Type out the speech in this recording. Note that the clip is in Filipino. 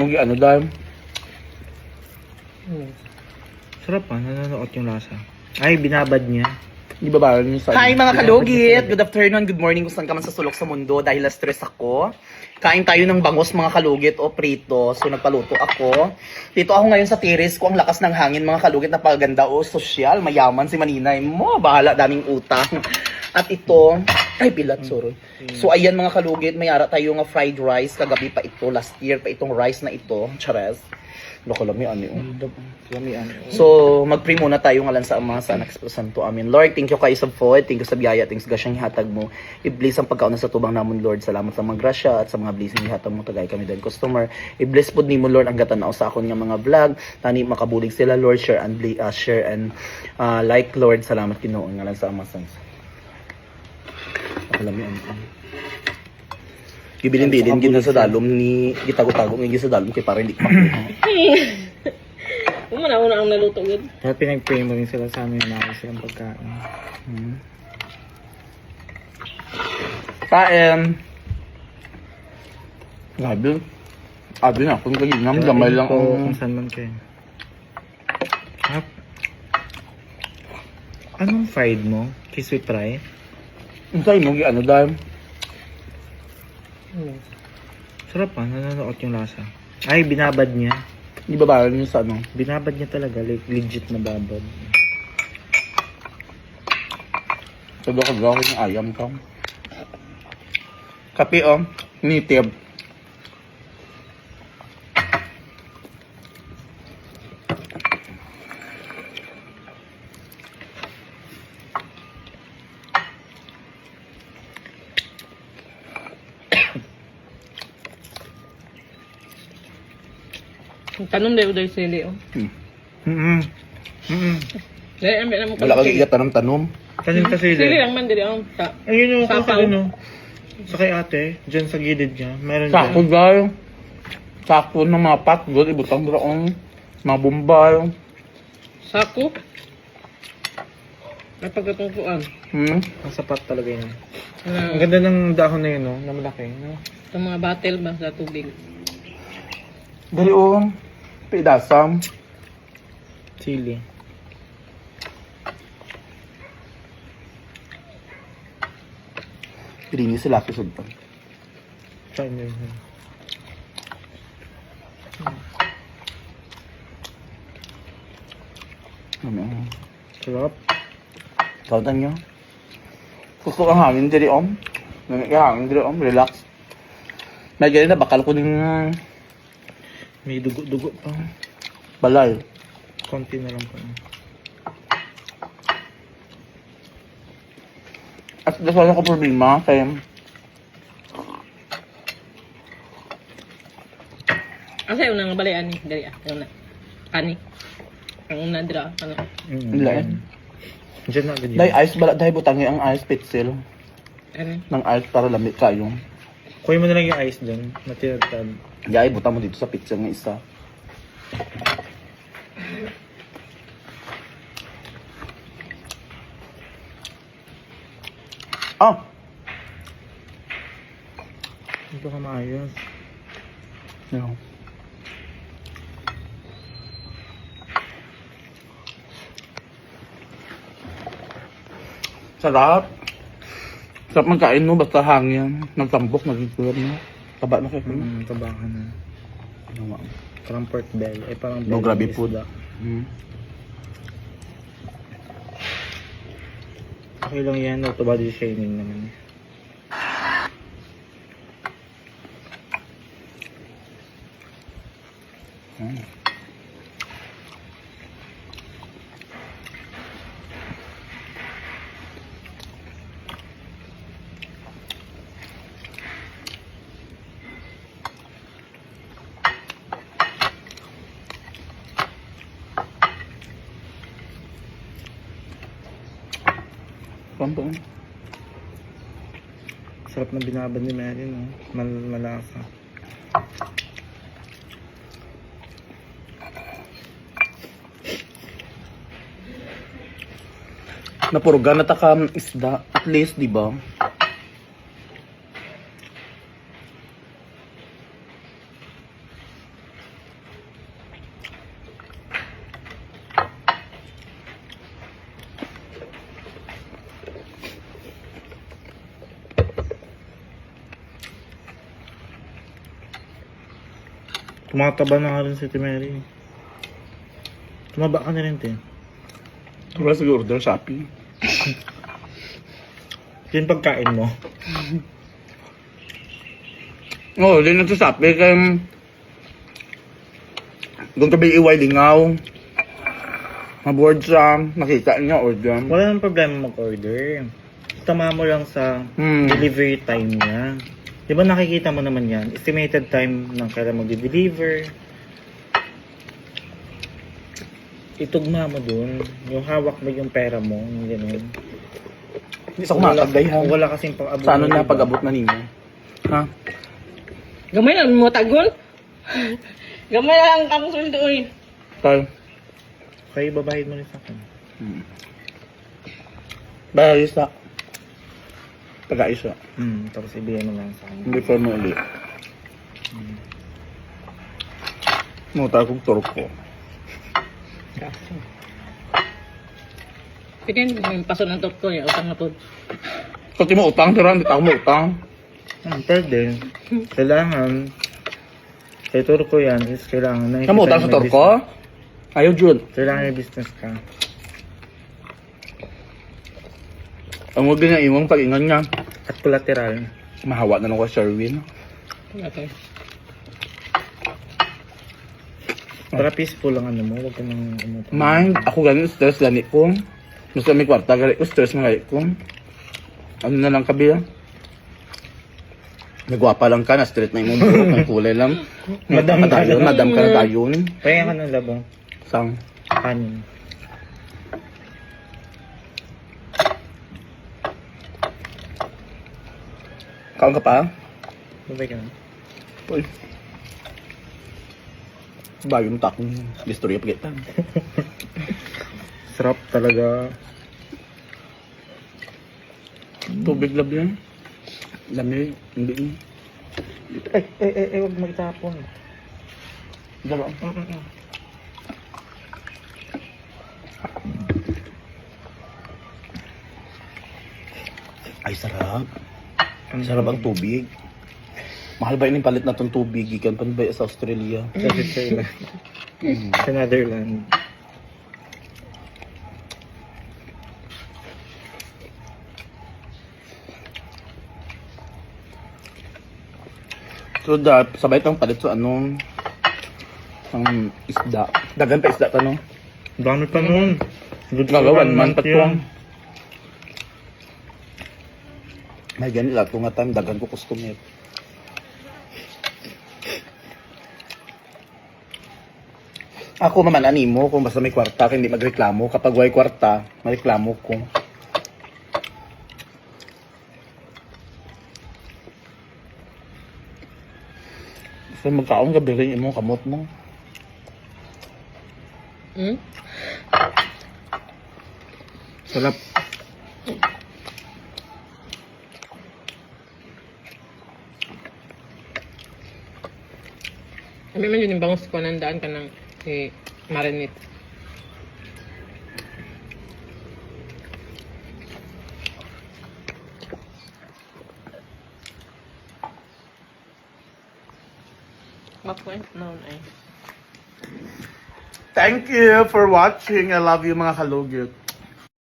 Ano dahil? Sarap pa, nanonood yung lasa. Ay, binabad niya. Di ba ba yung sa... Hi mga kalugit! Good afternoon, good morning kung saan ka man sa sulok sa mundo dahil na-stress ako. Kain tayo ng bangos mga kalugit o prito. So nagpaluto ako. Dito ako ngayon sa terrace ko, ang lakas ng hangin mga kalugit, napakaganda o sosyal, mayaman si Maninay mo. Bahala, daming utang. At ito, ay pilat, sorry. So ayan mga kalugit, may ara tayo nga fried rice. Kagabi pa ito, last year pa itong rice na ito. Chares. Loko lami ano yun. So, mag-pray muna tayo ngalan sa Ama, sa Anak, sa Santo. Amen. Lord, thank you kayo sa food, thank you sa biyaya, thank you sa gasyang ihatag mo. I-bless ang pagkauna sa tubang namon, Lord. Salamat sa mga grasya at sa mga blessing ihatag mo. Tagay kami dahil customer. I-bless po ni mo, Lord, ang gatanaw sa akon nga mga vlog. Tani makabulig sila, Lord. Share and like, Lord. Salamat Ginoo ngalan sa Ama, sa Akalami ano. Gibilin-bilin gina sa dalom ni gitago-tago ng sa dalom kay para hindi makuha. Una ang naluto yun. Kaya pinag-pray mo rin sila sa amin na silang pagkain. Kain. Grabe. Abi na, kung kaginam, gamay lang ko ang... kung saan man kayo. Hap. Anong fried mo? Crispy fry? Ang sa'yo mo, ano dahil? Sarap pa, nanonood yung lasa. Ay, binabad niya. Di ba ba yung sa ano? Binabad niya talaga, like legit na babad. Sabi ko, gawin yung ayam ka. Kape oh, nitib. Tanong dayo dayo sili oh. Dahil ambil na mo Wala kang igat tanong-tanong. Kanin kasi sili lang man dili ang ta. ayun o, Sapaw. ano. Sa kay ate, dyan sa gilid niya, meron Sako dyan. dahil. Sako ng mga patgol, ibutang doon. Mga bombay. Sako. May pagkatungkuan. Ang sapat talaga yun. Ang ganda ng dahon na yun, no? Na malaki, no? Sa mga battle ba sa tubig. Dari oh, pedasam. Chili. Pirini sila pisod pa. Try mo yun. Ano? Sarap. Kautan nyo. Gusto ang hangin diri om. Hangin diri om, relax. May ganyan na bakal ko din May dugo-dugo pa. balay. Konti na lang pa. At dasal ko problema kaya Asa yung nang balayan ni dali ah. Yung na. Kani. Ang una dira ano. Lain. Diyan na agad yun. Dai ice bala dai butangi ang ice pitsil Ano? ng ice para lamig kayo. Kuha mo na lang yung ice dyan. Matirtad. Yay, butang mo dito sa pizza ng isa. Ah! Ito ka maayos. No. Sarap. Sarap magkain no, basta hangin. Nagtambok, nagigulap no. Taba na kayo. Tabakan na. Ano nga. Parang pork belly. Eh, parang No, belly grabe is food. da. Mm. Okay lang yan. Auto body shaming naman. Mm. Pampang. Sarap na binabad ni Mary, no? Malasa. Napurugan na takam isda. At least, di ba? Tumataba na nga rin si Mary. Tumaba ka na rin, te. Wala siguro order Shopee. Yung pagkain mo. Oo, di na sa Shopee kay... Doon kabi iway lingaw. Maboard siya, nakita niya order. Wala nang problema mag-order. Tama mo lang sa delivery time niya. Di ba nakikita mo naman yan? Estimated time ng kailan mag-deliver. Itugma mo dun. Yung hawak mo yung pera mo. Yung gano'n. Hindi sa kumakagay ha. Wala kasing pag-abot. Sa ano na pag-abot na ninyo? Ha? Gamay lang mo tagol. Gamay lang ang sundo eh. Tayo. Kaya babahid mo rin sa akin. Bahay isa. Taga-isa. Tapos ibigay mo lang sa akin. Hindi pa mo ulit. Muta kong turok ko. Pwede yung paso ng top ko, yung utang na po. Kasi mo utang, tira, hindi ako mo utang. Pwede. Kailangan. Kaya turo ko yan is kailangan na Kamu utang sa turok ko? Ayaw, Jun. Kailangan may business ka. Ang wag na iwang pag-ingan niya. At collateral. Mahawa na lang ko sa Sherwin. Okay. Para peaceful lang ano mo. Huwag ka nang umutang. Mind, ako ganun, stress gani ko. Basta may kwarta, gani ko, stress na gani ko. Ano na lang kabi ah. Nagwapa lang ka, na straight na yung mundo, may kulay lang. Madam ka na. Madam ka na tayo. Kaya ka ng labong. Sang. Kanin. Kaon ka pa? Babay ka na. Uy. Bagong takong istorya pagitan. Sarap talaga. Tubig lab yan. Lamig, hindi. Huwag mo itapon. Dalawa. Ay, sarap. Sarap ang tubig. Mahal ba yung palit na itong tubig? Ikan pa ba sa Australia? Kasi sa ilan. Sa Netherlands. So, sabay itong palit sa anong ang isda. Dagan pa isda ka, no? Dami pa nun. Gagawan man pa yun. ito. May ganit lang. Tunga time, dagan ko customer. Ako naman, animo, kung basta may kwarta, hindi magreklamo. Kapag may kwarta, mareklamo ko. So, magkaon ka, bilhin mo, kamot mo. Hmm? Sarap. Sabi man yun yung bangus ko, nandaan ka ng marinate. What noon ay? Thank you for watching. I love you mga kalugit.